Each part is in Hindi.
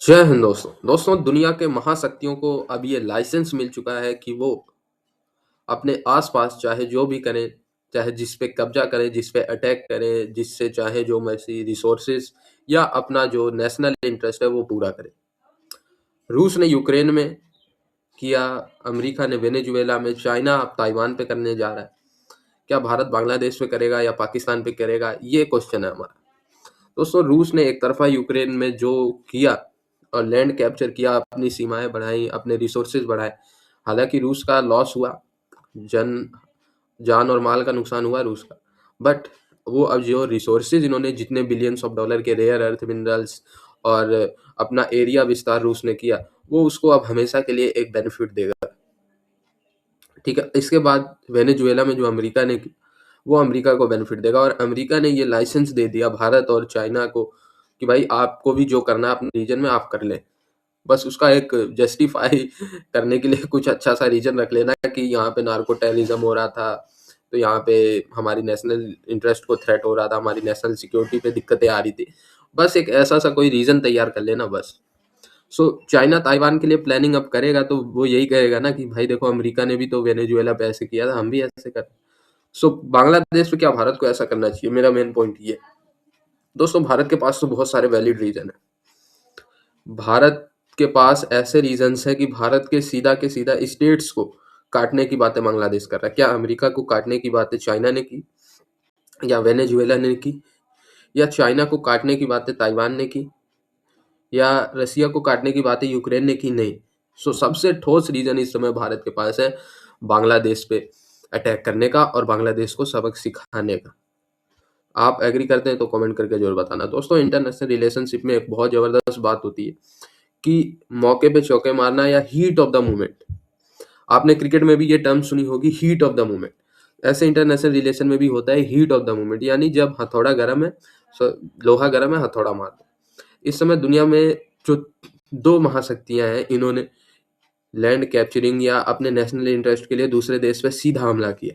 जय हिंद दोस्तों। दुनिया के महाशक्तियों को अब ये लाइसेंस मिल चुका है कि वो अपने आसपास चाहे जो भी करें, चाहे जिस पे कब्जा करें, जिस पे अटैक करें, जिससे चाहे जो मर्जी रिसोर्सेज या अपना जो नेशनल इंटरेस्ट है वो पूरा करें। रूस ने यूक्रेन में किया, अमेरिका ने वेनेजुएला में, चाइना अब ताइवान पे करने जा रहा है। क्या भारत बांग्लादेश पे करेगा या पाकिस्तान पे करेगा, ये क्वेश्चन है हमारा। दोस्तों, रूस ने एक तरफा यूक्रेन में जो किया और लैंड कैप्चर किया, अपनी सीमाएं बढ़ाई, अपने रिसोर्सेज बढ़ाए। हालांकि रूस का लॉस हुआ, जन जान और माल का नुकसान हुआ रूस का। बट वो अब जो रिसोर्सेज इन्होंने जितने बिलियंस ऑफ डॉलर के रेयर अर्थ मिनरल्स और अपना एरिया विस्तार रूस ने किया, वो उसको अब हमेशा के लिए एक बेनिफिट देगा। ठीक है, इसके बाद वेनेजुएला में जो अमेरिका ने की, वो अमेरिका को बेनिफिट देगा। और अमेरिका ने ये लाइसेंस दे दिया भारत और चाइना को कि भाई आपको भी जो करना है अपने रीजन में आप कर लें। बस उसका एक जस्टिफाई करने के लिए कुछ अच्छा सा रीजन रख लेना कि यहाँ पे नार्को टेररिज्म हो रहा था, तो यहाँ पे हमारी नेशनल इंटरेस्ट को थ्रेट हो रहा था, हमारी नेशनल सिक्योरिटी पे दिक्कतें आ रही थी। बस एक ऐसा सा कोई रीजन तैयार कर लेना बस। चाइना ताइवान के लिए प्लानिंग अब करेगा तो वो यही कहेगा ना कि भाई देखो, अमेरिका ने भी तो वेनेजुएला पे ऐसे किया था, हम भी ऐसे कर। बांग्लादेश पे क्या भारत को ऐसा करना चाहिए, मेरा मेन पॉइंट ये। दोस्तों, भारत के पास तो बहुत सारे वैलिड रीजन है। भारत के पास ऐसे रीजंस है कि भारत के सीधा स्टेट्स को काटने की बातें बांग्लादेश कर रहा है। क्या अमेरिका को काटने की बातें चाइना ने की या वेनेजुएला ने की, या चाइना को काटने की बातें ताइवान ने की, या रसिया को काटने की बातें यूक्रेन ने की? नहीं। सबसे ठोस रीजन इस समय भारत के पास है बांग्लादेश पे अटैक करने का और बांग्लादेश को सबक सिखाने का। आप एग्री करते हैं तो कमेंट करके जरूर बताना। दोस्तों, इंटरनेशनल रिलेशनशिप में एक बहुत जबरदस्त बात होती है कि मौके पे चौके मारना या हीट ऑफ द मोमेंट। आपने क्रिकेट में भी ये टर्म सुनी होगी, हीट ऑफ द मोमेंट। ऐसे इंटरनेशनल रिलेशन में भी होता है हीट ऑफ द मोमेंट, यानी जब हथौड़ा गर्म है, लोहा गर्म है, हथौड़ा मार दो। इस समय दुनिया में जो दो महाशक्तियां हैं, इन्होंने लैंड कैप्चरिंग या अपने नेशनल इंटरेस्ट के लिए दूसरे देश पे सीधा हमला किया।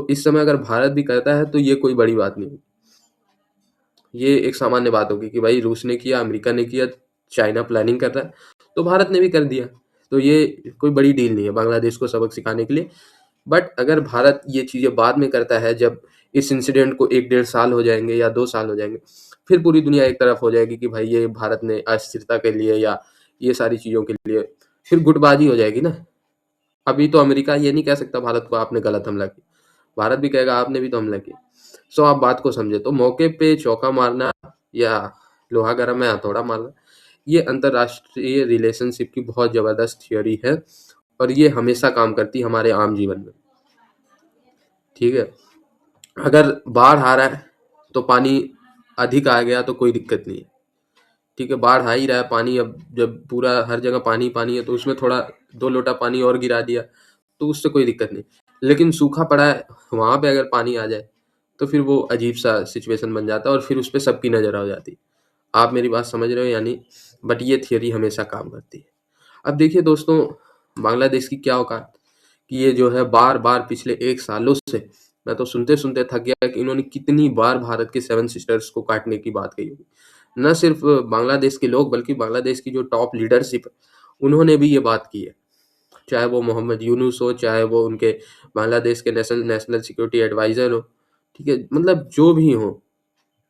इस समय अगर भारत भी करता है तो ये कोई बड़ी बात नहीं, ये एक सामान्य बात होगी कि भाई रूस ने किया, अमेरिका ने किया, चाइना प्लानिंग कर रहा है, तो भारत ने भी कर दिया। तो ये कोई बड़ी डील नहीं है बांग्लादेश को सबक सिखाने के लिए। बट अगर भारत ये चीजें बाद में करता है, जब इस इंसिडेंट को 1-1.5 साल हो जाएंगे या 2 साल हो जाएंगे, फिर पूरी दुनिया एक तरफ हो जाएगी कि भाई ये भारत ने अस्थिरता के लिए या ये सारी चीजों के लिए, फिर गुटबाजी हो जाएगी ना। अभी तो अमेरिका ये नहीं कह सकता भारत को आपने गलत हमला किया, भारत भी कहेगा आपने भी तो हमला किया। आप बात को समझे तो मौके पे चौका मारना या लोहा गर्म है हथौड़ा मारना, ये अंतरराष्ट्रीय रिलेशनशिप की बहुत जबरदस्त थ्योरी है और ये हमेशा काम करती है हमारे आम जीवन में। ठीक है, अगर बाढ़ आ रहा है तो पानी अधिक आ गया तो कोई दिक्कत नहीं है। ठीक है, बाढ़ आ ही रहा है, पानी अब जब पूरा हर जगह पानी पानी है तो उसमें थोड़ा 2 लोटा पानी और गिरा दिया तो उससे कोई दिक्कत नहीं। लेकिन सूखा पड़ा है, वहां पे अगर पानी आ जाए तो फिर वो अजीब सा सिचुएशन बन जाता है और फिर उस पर सबकी नजर आ जाती है। आप मेरी बात समझ रहे हो यानी। बट ये थियरी हमेशा काम करती है। अब देखिए दोस्तों, बांग्लादेश की क्या औकात कि ये जो है बार बार पिछले 1 सालों से, मैं तो सुनते सुनते थक गया कि इन्होंने कितनी बार भारत के 7 सिस्टर्स को काटने की बात कही होगी। न सिर्फ बांग्लादेश के लोग बल्कि बांग्लादेश की जो टॉप लीडरशिप है, उन्होंने भी ये बात की है। चाहे वो मोहम्मद यूनुस हो, चाहे वो उनके बांग्लादेश के नेशनल नेशनल सिक्योरिटी एडवाइजर हो, ठीक है, मतलब जो भी हो,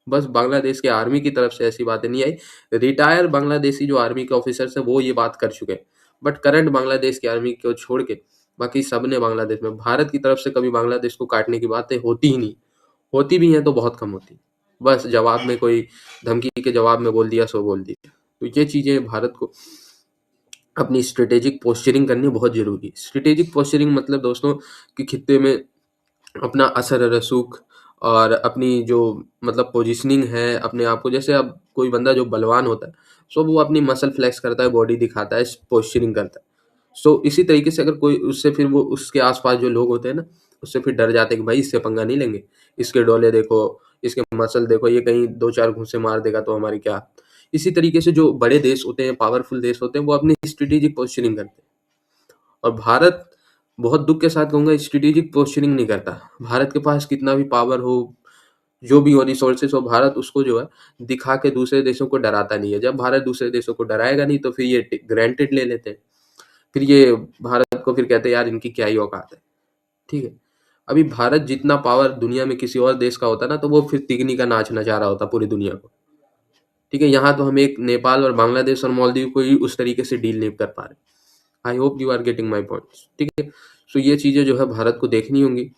बस बांग्लादेश के आर्मी की तरफ से ऐसी बातें नहीं आई। रिटायर बांग्लादेशी जो आर्मी के ऑफिसर्स है वो ये बात कर चुके हैं। बट करंट बांग्लादेश की आर्मी को छोड़ के बाकी सब ने बांग्लादेश में, भारत की तरफ से कभी बांग्लादेश को काटने की बातें होती ही नहीं। होती भी हैं तो बहुत कम होती। बस जवाब में कोई धमकी के जवाब में बोल दिया सो बोल दिया। तो ये चीजें भारत को अपनी स्ट्रेटेजिक पोस्चरिंग करनी बहुत जरूरी है। स्ट्रेटेजिक पोस्चरिंग मतलब दोस्तों कि खित्ते में अपना असर रसूख और अपनी जो मतलब पोजीशनिंग है अपने आप को, जैसे अब कोई बंदा जो बलवान होता है वो अपनी मसल फ्लेक्स करता है, बॉडी दिखाता है, पोस्चरिंग करता है। इसी तरीके से अगर कोई उससे, फिर वो उसके आसपास जो लोग होते हैं ना, उससे फिर डर जाते हैं कि भाई इससे पंगा नहीं लेंगे, इसके डोले देखो, इसके मसल देखो, ये कहीं 2-4 घूंसे मार देगा तो हमारी क्या। इसी तरीके से जो बड़े देश होते हैं, पावरफुल देश होते हैं, वो अपनी स्ट्रेटेजिक पोस्चरिंग करते हैं। और भारत, बहुत दुख के साथ कहूंगा, स्ट्रेटेजिक पोस्चरिंग नहीं करता। भारत के पास कितना भी पावर हो, जो भी हो रिसोर्सेस हो, भारत उसको जो है दिखा के दूसरे देशों को डराता नहीं है। जब भारत दूसरे देशों को डराएगा नहीं तो फिर ये ग्रांटेड ले लेते हैं। फिर ये भारत को फिर कहते हैं यार इनकी क्या ही औकात है। ठीक है। अभी भारत जितना पावर दुनिया में किसी और देश का होता ना तो वो फिर तिगनी का नाच नचा रहा होता पूरी दुनिया को। ठीक है। यहाँ तो हम एक नेपाल और बांग्लादेश और मालदीव को ही उस तरीके से डील नहीं कर पा रहे। I hope you are getting my points. ठीक है। सो ये चीजें जो है भारत को देखनी होंगी।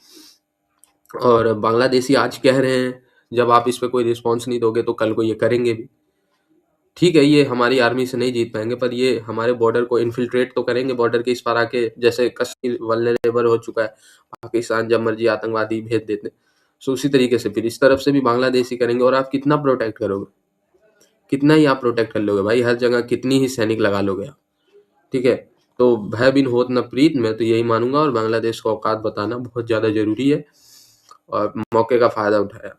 और बांग्लादेशी आज कह रहे हैं जब आप इस पे कोई रिस्पॉन्स नहीं दोगे तो कल को ये करेंगे भी। ठीक है, ये हमारी आर्मी से नहीं जीत पाएंगे पर ये हमारे बॉर्डर को इन्फिल्ट्रेट तो करेंगे, बॉर्डर के इस पार आके, जैसे कश्मीर वल्नरेबल हो चुका है, पाकिस्तान जब मर्जी आतंकवादी भेज देते हैं। सो उसी तरीके से फिर इस तरफ से भी बांग्लादेशी करेंगे। और आप कितना प्रोटेक्ट करोगे, कितना ही आप प्रोटेक्ट कर लोगे भाई, हर जगह कितनी ही सैनिक लगा लोगे आप। ठीक है। तो भय बिन होत न प्रीत, मैं तो यही मानूंगा। और बांग्लादेश को औकात बताना बहुत ज्यादा जरूरी है और मौके का फायदा उठाया।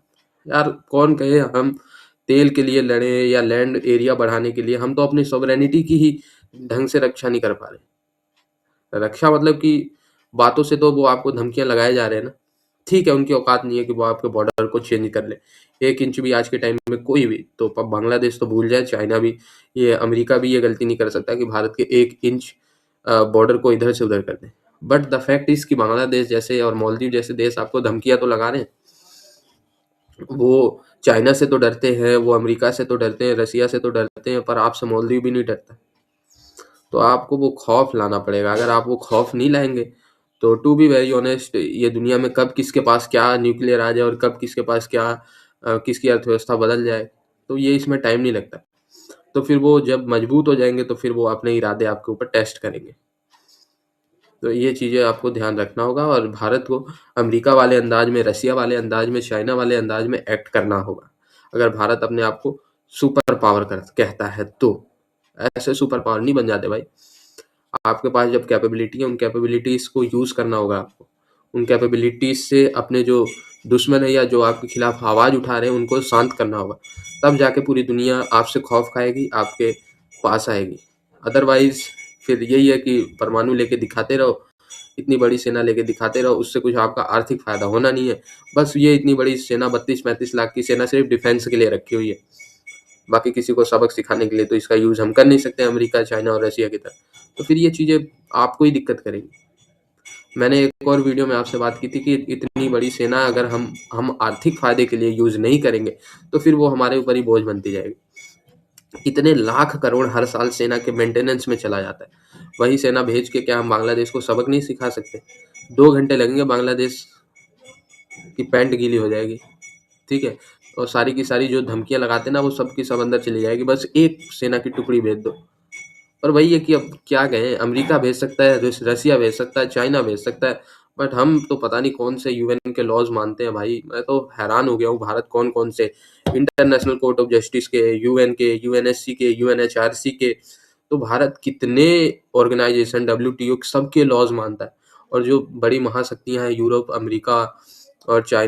यार कौन कहे हम तेल के लिए लड़े या लैंड एरिया बढ़ाने के लिए, हम तो अपनी सॉवरेनिटी की ही ढंग से रक्षा नहीं कर पा रहे। रक्षा मतलब कि बातों से तो वो आपको धमकियां लगाए जा रहे हैं ना। ठीक है, उनकी औकात नहीं है कि वो आपके बॉर्डर को चेंज कर ले 1 इंच भी आज के टाइम में कोई भी। तो बांग्लादेश तो भूल जाए, चाइना भी, ये अमेरिका भी ये गलती नहीं कर सकता कि भारत के 1 इंच बॉर्डर को इधर से उधर कर दे। बट द फैक्ट इज कि बांग्लादेश जैसे और मालदीव जैसे देश आपको धमकियां तो लगा रहे हैं। वो चाइना से तो डरते हैं, वो अमेरिका से तो डरते हैं, रसिया से तो डरते हैं, पर आपसे मालदीव भी नहीं डरता। तो आपको वो खौफ लाना पड़ेगा। अगर आप वो खौफ नहीं लाएंगे तो टू बी वेरी ऑनेस्ट, ये दुनिया में कब किसके पास क्या न्यूक्लियर आ जाए और कब किसके पास क्या किसकी अर्थव्यवस्था बदल जाए, तो ये इसमें टाइम नहीं लगता। तो फिर वो जब मजबूत हो जाएंगे तो फिर वो अपने इरादे आपके ऊपर टेस्ट करेंगे। तो ये चीज़ें आपको ध्यान रखना होगा और भारत को अमेरिका वाले अंदाज में, रसिया वाले अंदाज में, चाइना वाले अंदाज में एक्ट करना होगा। अगर भारत अपने आप को सुपर पावर कर कहता है तो ऐसे सुपर पावर नहीं बन जाते भाई। आपके पास जब कैपेबिलिटी है, उन कैपेबिलिटीज को यूज करना होगा आपको। उन कैपेबिलिटीज से अपने जो दुश्मन है या जो आपके खिलाफ आवाज उठा रहे हैं उनको शांत करना होगा। तब जाके पूरी दुनिया आपसे खौफ खाएगी, आपके पास आएगी। अदरवाइज फिर यही है कि परमाणु लेके दिखाते रहो, इतनी बड़ी सेना लेके दिखाते रहो, उससे कुछ आपका आर्थिक फायदा होना नहीं है। बस ये इतनी बड़ी सेना 32-35 लाख की सेना सिर्फ डिफेंस के लिए रखी हुई है, बाकी किसी को सबक सिखाने के लिए तो इसका यूज हम कर नहीं सकते अमेरिका, चाइना और रशिया की तरह। तो फिर ये चीजें आपको ही दिक्कत करेंगी। मैंने एक और वीडियो में आपसे बात की थी कि इतनी बड़ी सेना अगर हम आर्थिक फायदे के लिए यूज नहीं करेंगे तो फिर वो हमारे ऊपर ही बोझ बनती जाएगी। इतने लाख करोड़ हर साल सेना के मेंटेनेंस में चला जाता है, वही सेना भेज के क्या हम बांग्लादेश को सबक नहीं सिखा सकते? 2 घंटे लगेंगे, बांग्लादेश की पैंट गीली हो जाएगी। ठीक है। और सारी की सारी जो धमकियां लगाते हैं ना वो सब की सब अंदर चली जाएगी, बस एक सेना की टुकड़ी भेज दो। और वही है कि अब क्या कहें, अमेरिका भेज सकता है, रसिया भेज सकता है, चाइना भेज सकता है, बट हम तो पता नहीं कौन से यूएन के लॉज मानते हैं भाई। मैं तो हैरान हो गया हूँ, भारत कौन कौन से इंटरनेशनल कोर्ट ऑफ जस्टिस के, यूएन के, यूएनएससी के, यूएनएचआरसी के, तो भारत कितने ऑर्गेनाइजेशन, डब्ल्यूटीओ सबके लॉज मानता है। और जो बड़ी महाशक्तियां हैं यूरोप, अमेरिका और चाइना